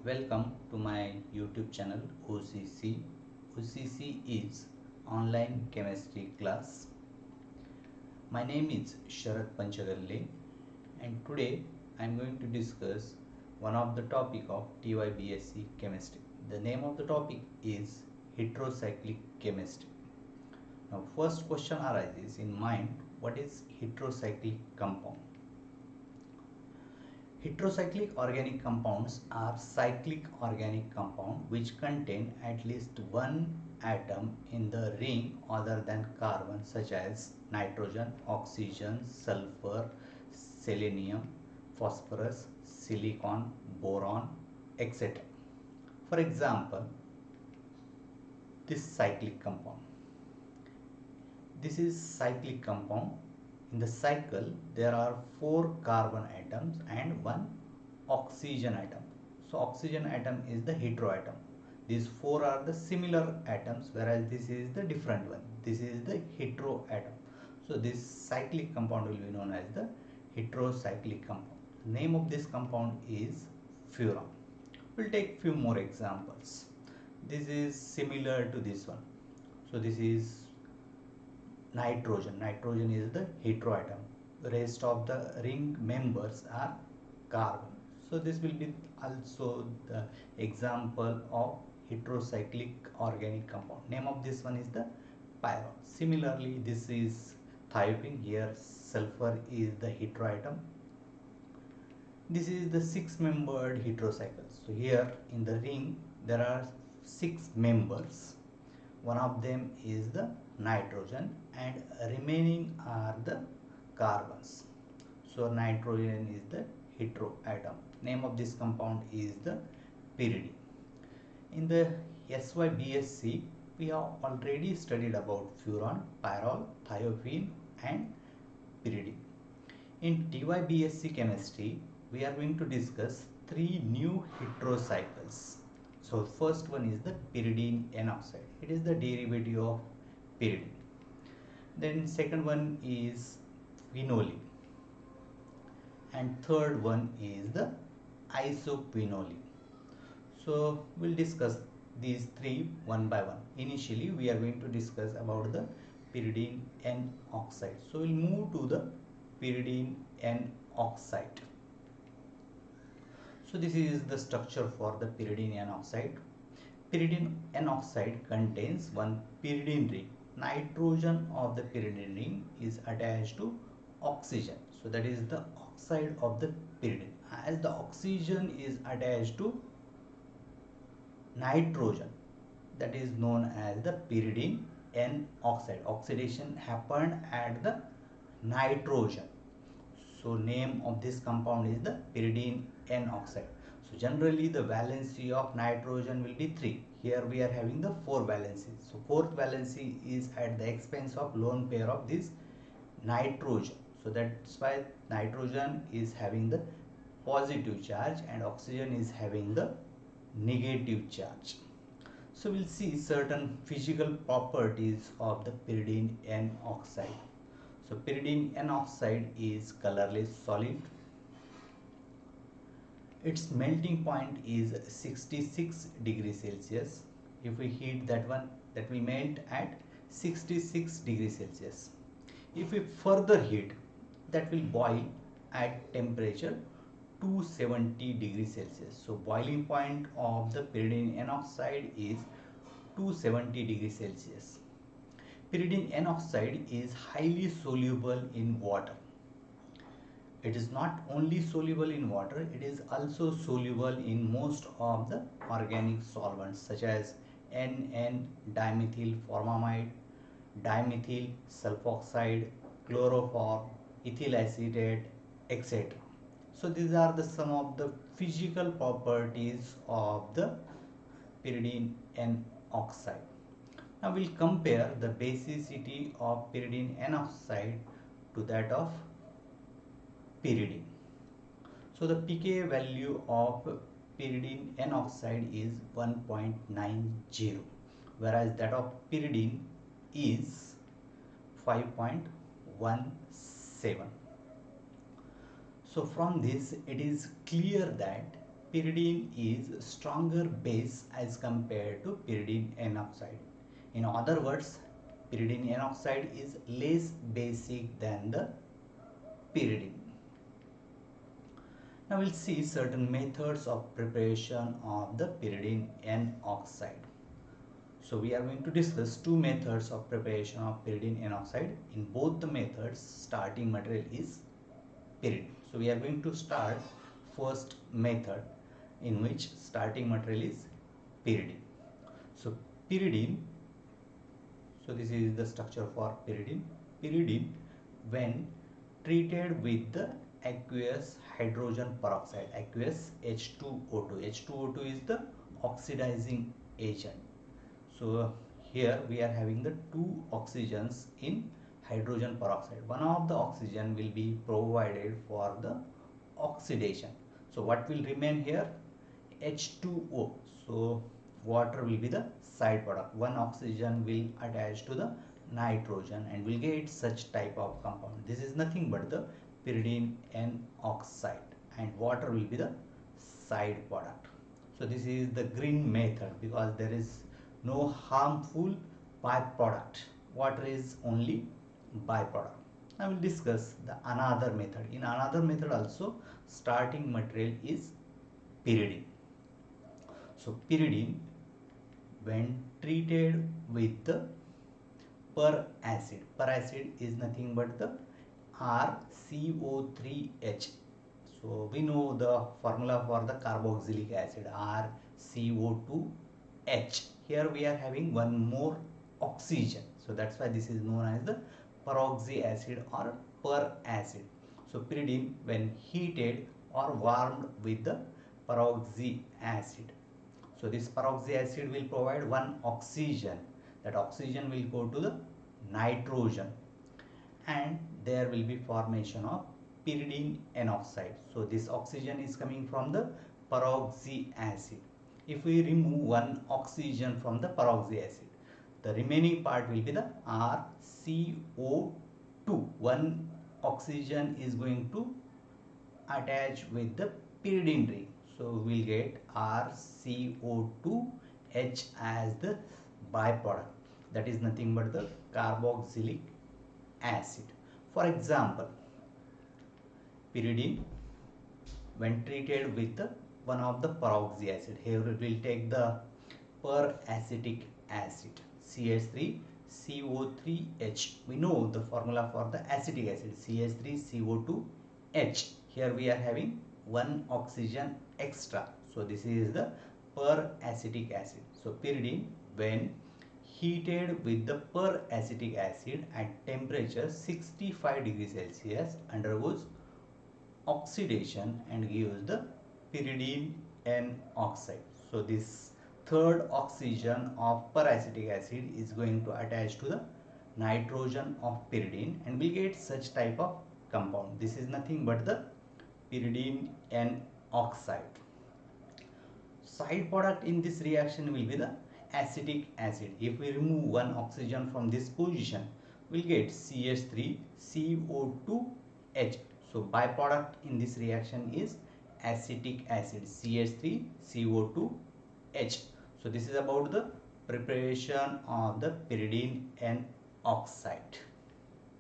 Welcome to my YouTube channel OCC. OCC is online chemistry class. My name is Sharat Panchagalle and today I am going to discuss one of the topic of TYBSc chemistry. The name of the topic is heterocyclic chemistry. Now first question arises in mind, what is heterocyclic compound? Heterocyclic organic compounds are cyclic organic compound which contain at least one atom in the ring other than carbon, such as nitrogen, oxygen, sulfur, selenium, phosphorus, silicon, boron, etc. For example, this cyclic compound. This is cyclic compound. In the cycle, there are 4 carbon atoms and 1 oxygen atom. So oxygen atom is the heteroatom. These 4 are the similar atoms, whereas this is the different one. This is the heteroatom. So this cyclic compound will be known as the heterocyclic compound. The name of this compound is furan. We'll take few more examples. This is similar to this one. So this is nitrogen. Nitrogen is the heteroatom. The rest of the ring members are carbon. So this will be also the example of heterocyclic organic compound. Name of this one is the pyrrole. Similarly, this is thiophene. Here sulfur is the heteroatom. This is the 6-membered heterocycle. So here in the ring there are 6 members. One of them is the nitrogen and remaining are the carbons. So nitrogen is the heteroatom. Name of this compound is the pyridine. In the SYBSc, we have already studied about furan, pyrrole, thiophene and pyridine. In TYBSc chemistry, we are going to discuss 3 new heterocycles. So first one is the pyridine N oxide. It is the derivative of pyridine. Then second one is phenolic. And third one is the isoquinolic. So we'll discuss these 3 one by one. Initially we are going to discuss about the pyridine N oxide. So we'll move to the pyridine N oxide. So this is the structure for the pyridine N oxide. Pyridine N oxide contains one pyridine ring. Nitrogen of the pyridine ring is attached to oxygen. So that is the oxide of the pyridine. As the oxygen is attached to nitrogen, that is known as the pyridine N oxide. Oxidation happened at the nitrogen. So name of this compound is the pyridine N oxide. So generally the valency of nitrogen will be 3. Here we are having the 4 valencies. So 4th valency is at the expense of lone pair of this nitrogen. So that's why nitrogen is having the positive charge and oxygen is having the negative charge. So we'll see certain physical properties of the pyridine N oxide. So pyridine N oxide is colorless solid. Its melting point is 66 degrees Celsius. If we heat that one, that will melt at 66 degrees Celsius. If we further heat, that will boil at temperature 270 degrees Celsius. So boiling point of the pyridine N oxide is 270 degrees Celsius. Pyridine N oxide is highly soluble in water. It is not only soluble in water, it is also soluble in most of the organic solvents such as N,N-dimethyl formamide, dimethyl sulfoxide, chloroform, ethyl acetate, etc. So these are the some of the physical properties of the pyridine N oxide. Now we'll compare the basicity of pyridine N oxide to that of pyridine. So the pK value of pyridine N oxide is 1.90, whereas that of pyridine is 5.17. So from this it is clear that pyridine is stronger base as compared to pyridine N oxide. In other words, pyridine N oxide is less basic than the pyridine. Now we'll see certain methods of preparation of the pyridine N oxide. So we are going to discuss two methods of preparation of pyridine N oxide. In both the methods, starting material is pyridine. So we are going to start first method, in which starting material is pyridine. So pyridine, so this is the structure for pyridine. Pyridine, when treated with the aqueous hydrogen peroxide, aqueous H2O2. H2O2 is the oxidizing agent. So here we are having the two oxygens in hydrogen peroxide. One of the oxygen will be provided for the oxidation. So what will remain here? H2O. So water will be the side product. One oxygen will attach to the nitrogen and will get such type of compound. This is nothing but the pyridine N oxide, and water will be the side product. So this is the green method because there is no harmful byproduct. Water is only byproduct. I will discuss the another method. In another method also, starting material is pyridine. So pyridine, when treated with the peracid is nothing but the RCO3H. So we know the formula for the carboxylic acid, RCO2H. Here we are having one more oxygen. So that's why this is known as the peroxy acid or peracid. So pyridine, when heated or warmed with the peroxy acid, so this peroxy acid will provide one oxygen. That oxygen will go to the nitrogen, and there will be formation of pyridine N oxide. So this oxygen is coming from the peroxy acid. If we remove one oxygen from the peroxy acid, the remaining part will be the RCO2. One oxygen is going to attach with the pyridine ring. So we'll get RCO2H as the byproduct. That is nothing but the carboxylic acid. For example, pyridine, when treated with one of the peroxy acid, here we will take the peracetic acid, CH3CO3H. We know the formula for the acetic acid, CH3CO2H. Here we are having one oxygen extra. So this is the peracetic acid. So pyridine, when heated with the peracetic acid at temperature 65 degrees Celsius, undergoes oxidation and gives the pyridine N oxide. So this third oxygen of peracetic acid is going to attach to the nitrogen of pyridine and will get such type of compound. This is nothing but the pyridine N oxide. Side product in this reaction will be the acetic acid. If we remove one oxygen from this position, we'll get CH3CO2H. So byproduct in this reaction is acetic acid, CH3CO2H. So this is about the preparation of the pyridine N oxide.